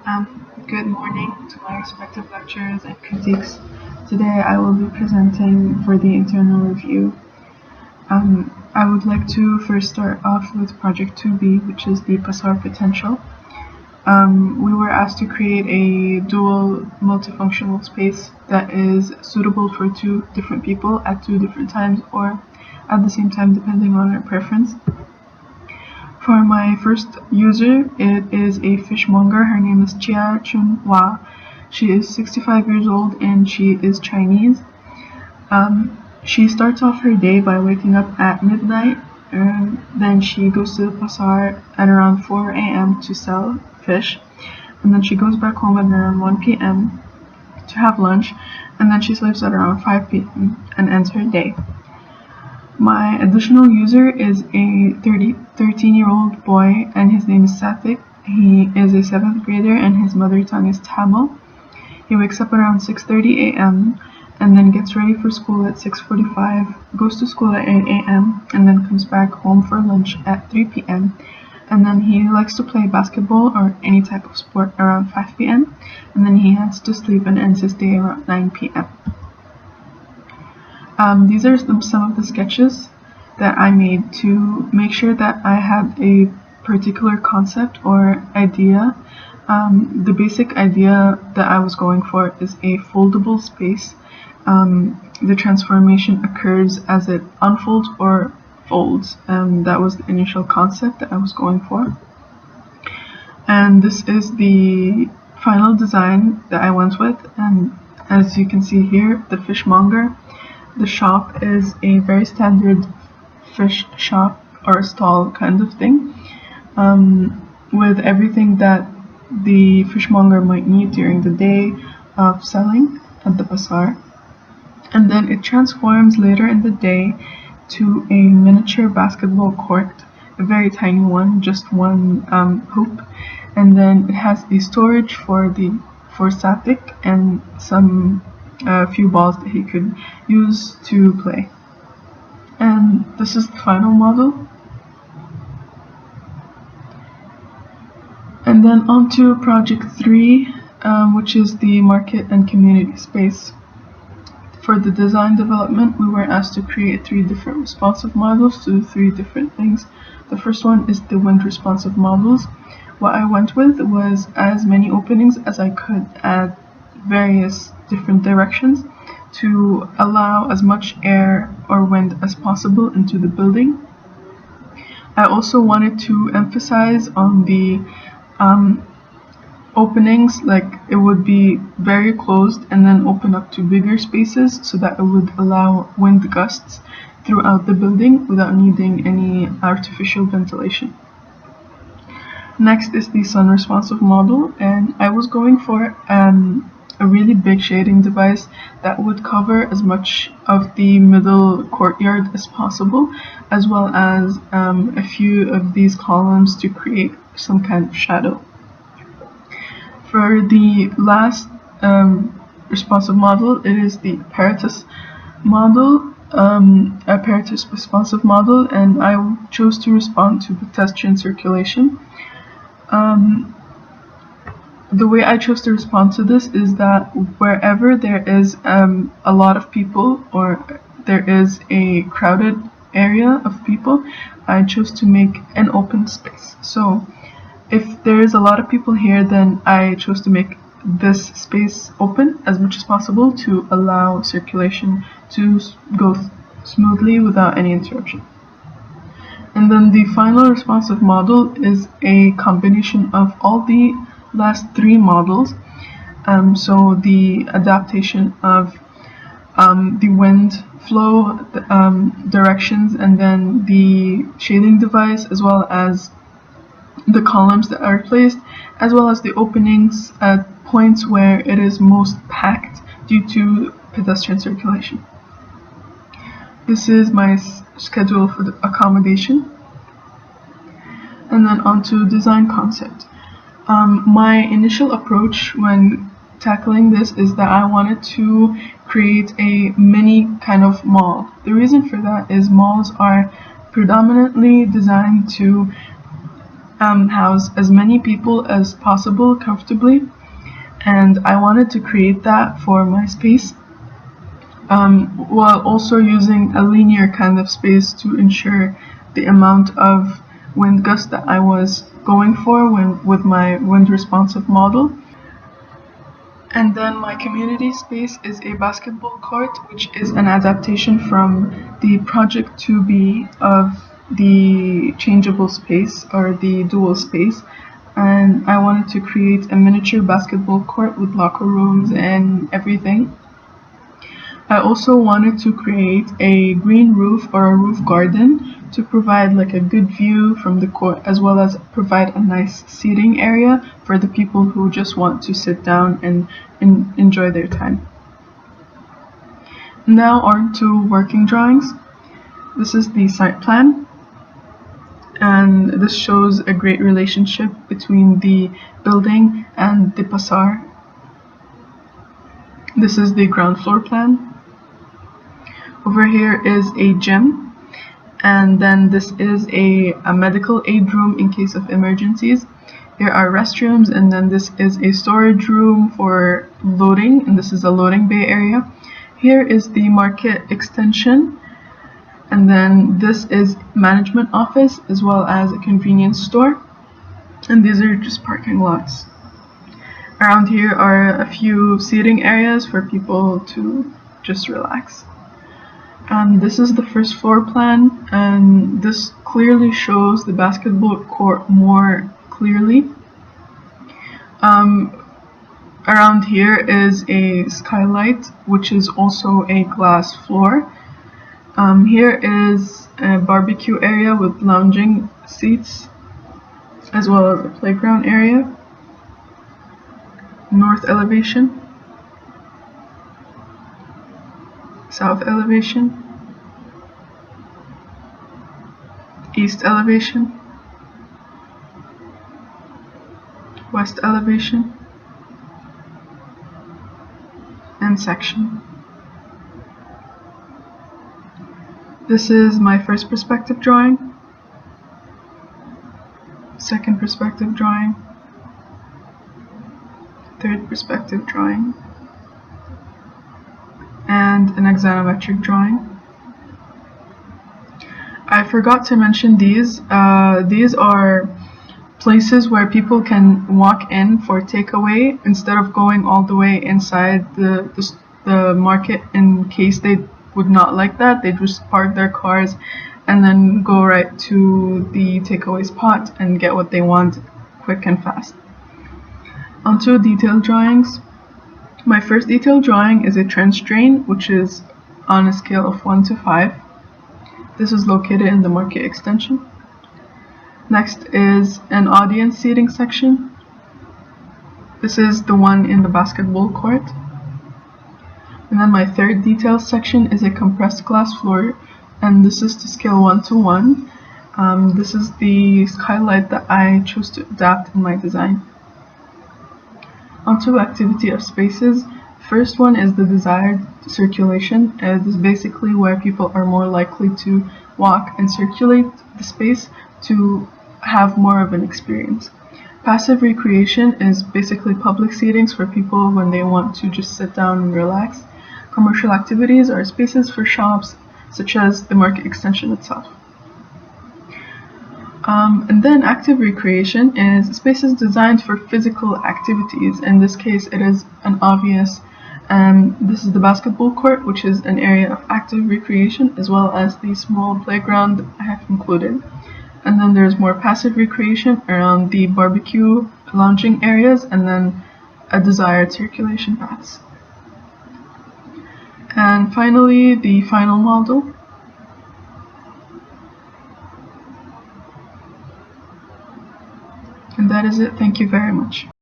Good morning to my respective lecturers and critiques. Today I will be presenting for the internal review. I would like to first start off with Project 2B, which is the Passar potential. We were asked to create a dual multifunctional space that is suitable for two different people at two different times or at the same time depending on their preference. For my first user, it is a fishmonger. Her name is Chia Chun Hua. She is 65 years old and she is Chinese. She starts off her day by waking up at midnight, and then she goes to the Passar at around 4 a.m. to sell fish, and then she goes back home at around 1 p.m. to have lunch, and then she sleeps at around 5 p.m. and ends her day. My additional user is a 13-year-old boy, and his name is Sathik. He is a 7th grader, and his mother tongue is Tamil. He wakes up around 6:30 a.m. and then gets ready for school at 6:45, goes to school at 8 a.m. and then comes back home for lunch at 3 p.m. And then he likes to play basketball or any type of sport around 5 p.m. and then he has to sleep and ends his day around 9 p.m. These are some of the sketches that I made to make sure that I had a particular concept or idea. The basic idea that I was going for is a foldable space. The transformation occurs as it unfolds or folds. That was the initial concept that I was going for. And this is the final design that I went with. And as you can see here, the fishmonger. The shop is a very standard fish shop or stall kind of thing, with everything that the fishmonger might need during the day of selling at the bazaar. And then it transforms later in the day to a miniature basketball court, a very tiny one, just one hoop. And then it has a storage for Sathik and some few balls that he could use to play. And this is the final model. And then on to Project 3, which is the market and community space. For the design development, we were asked to create 3 different responsive models to do 3 different things. The first one is the wind responsive models. What I went with was as many openings as I could at various different directions to allow as much air or wind as possible into the building. I also wanted to emphasize on the openings, like it would be very closed and then open up to bigger spaces so that it would allow wind gusts throughout the building without needing any artificial ventilation. Next is the sun responsive model, and I was going for a really big shading device that would cover as much of the middle courtyard as possible, as well as a few of these columns to create some kind of shadow. For the last responsive model, it is the apparatus model, apparatus responsive model, and I chose to respond to pedestrian circulation. The way I chose to respond to this is that wherever there is a lot of people or there is a crowded area of people, I chose to make an open space. So if there is a lot of people here, then I chose to make this space open as much as possible to allow circulation to go smoothly without any interruption. And then the final responsive model is a combination of all the last 3 models. So the adaptation of the wind flow directions, and then the shading device, as well as the columns that are placed, as well as the openings at points where it is most packed due to pedestrian circulation. This is my schedule for the accommodation. And then on to design concept. My initial approach when tackling this is that I wanted to create a mini kind of mall. The reason for that is malls are predominantly designed to house as many people as possible comfortably, and I wanted to create that for my space, while also using a linear kind of space to ensure the amount of wind gust that I was going for with my wind responsive model. And then my community space is a basketball court, which is an adaptation from the Project 2B of the changeable space or the dual space. And I wanted to create a miniature basketball court with locker rooms and everything. I also wanted to create a green roof or a roof garden to provide like a good view from the court, as well as provide a nice seating area for the people who just want to sit down and enjoy their time. Now on to working drawings. This is the site plan, and this shows a great relationship between the building and the pasar. This is the ground floor plan. Over here is a gym, and then this is a medical aid room in case of emergencies. There are restrooms, and then this is a storage room for loading, and this is a loading bay area. Here is the market extension, and then this is management office as well as a convenience store, and these are just parking lots. Around here are a few seating areas for people to just relax. This is the first floor plan, and this clearly shows the basketball court more clearly. Around here is a skylight, which is also a glass floor. Here is a barbecue area with lounging seats, as well as a playground area. North elevation, south elevation, east elevation, west elevation, and section. This is my first perspective drawing, second perspective drawing, third perspective drawing, and an axonometric drawing. I forgot to mention these. These are places where people can walk in for takeaway instead of going all the way inside the market in case they would not like that. They just park their cars and then go right to the takeaway spot and get what they want quick and fast. Onto detailed drawings. My first detailed drawing is a trench drain, which is on a scale of 1 to 5. This is located in the market extension. Next is an audience seating section. This is the one in the basketball court. And then my third detail section is a compressed glass floor, and this is to scale 1 to 1. This is the skylight that I chose to adapt in my design. Onto activity of spaces. First one is the desired circulation. This is basically where people are more likely to walk and circulate the space to have more of an experience. Passive recreation is basically public seatings for people when they want to just sit down and relax. Commercial activities are spaces for shops, such as the market extension itself. And then active recreation is spaces designed for physical activities. In this case, it is an obvious. This is the basketball court, which is an area of active recreation, as well as the small playground I have included. And then there's more passive recreation around the barbecue lounging areas, and then a desired circulation paths. And finally, the final model. And that is it. Thank you very much.